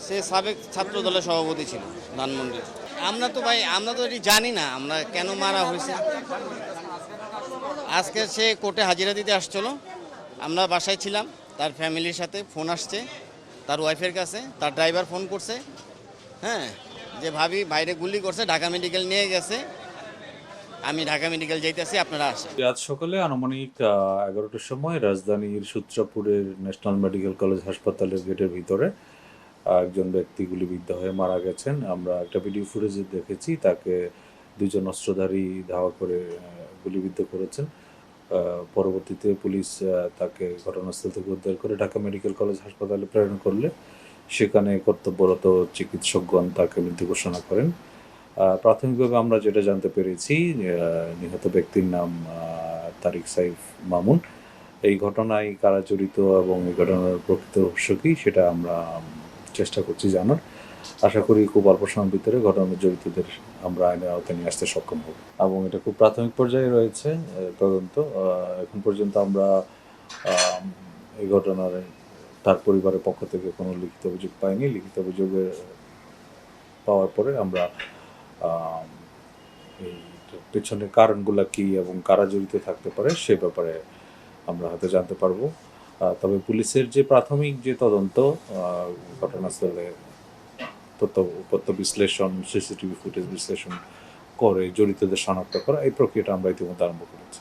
সে সাবেক ছাত্র দলের সভাপতি ছিল ধানমন্ডির। আমরা তো এটি জানি না আমরা কেন মারা হয়েছে। আজকে সে কোর্টে হাজিরা দিতে আসছিল, আমরা বাসায় ছিলাম, তার ফ্যামিলির সাথে ফোন আসছে তার ওয়াইফের কাছে, তার ড্রাইভার ফোন করছে, হ্যাঁ, যে ভাবি বাইরে গুলি করছে, ঢাকা মেডিকেল নিয়ে গেছে, আমি ঢাকা মেডিকেল যাইতেছি, আপনারা আসেন। আজ সকালে আনুমানিক 11টার সময় রাজধানীর সূত্রাপুরের ন্যাশনাল মেডিকেল কলেজ হাসপাতালের গেটের ভিতরে একজন ব্যক্তি গুলিবিদ্ধ হয়ে মারা গেছেন। আমরা একটা ভিডিও ফুটেজে দেখেছি, তাকে দুজন অস্ত্রধারী ধাওয়া করে গুলিবিদ্ধ করেছেন। পরবর্তীতে পুলিশ তাকে ঘটনাস্থল থেকে উদ্ধার করে ঢাকা মেডিকেল কলেজ হাসপাতালে প্রেরণ করলে সেখানে কর্তব্যরত চিকিৎসকগণ তাকে মৃত ঘোষণা করেন। প্রাথমিকভাবে আমরা যেটা জানতে পেরেছি, নিহত ব্যক্তির নাম তারিক সাইফ মামুন। এই ঘটনায় কারা জড়িত এবং এই ঘটনার প্রকৃত রহস্য কী সেটা আমরা চেষ্টা করছি জানার। আশা করি খুব অল্প সময়ের ভিতরে ঘটনার জড়িতদের আমরা আইনের আওতায় নিয়ে আসতে সক্ষম হব, এবং এটা খুব প্রাথমিক পর্যায়ে রয়েছে তদন্ত। এখন পর্যন্ত আমরা এই ঘটনার তার পরিবারের পক্ষ থেকে কোনো লিখিত অভিযোগ পাইনি। লিখিত অভিযোগের পাওয়ার পরে আমরা এই পেছনের কারণগুলো কী এবং কারা জড়িত থাকতে পারে সে ব্যাপারে আমরা হয়তো জানতে পারবো। তবে পুলিশের যে প্রাথমিক যে তদন্ত, ঘটনাস্থলে তথ্য বিশ্লেষণ, সিসিটিভি ফুটেজ বিশ্লেষণ করে জড়িতদের শনাক্ত করা, এই প্রক্রিয়াটা আমরা ইতিমধ্যে আরম্ভ করেছি।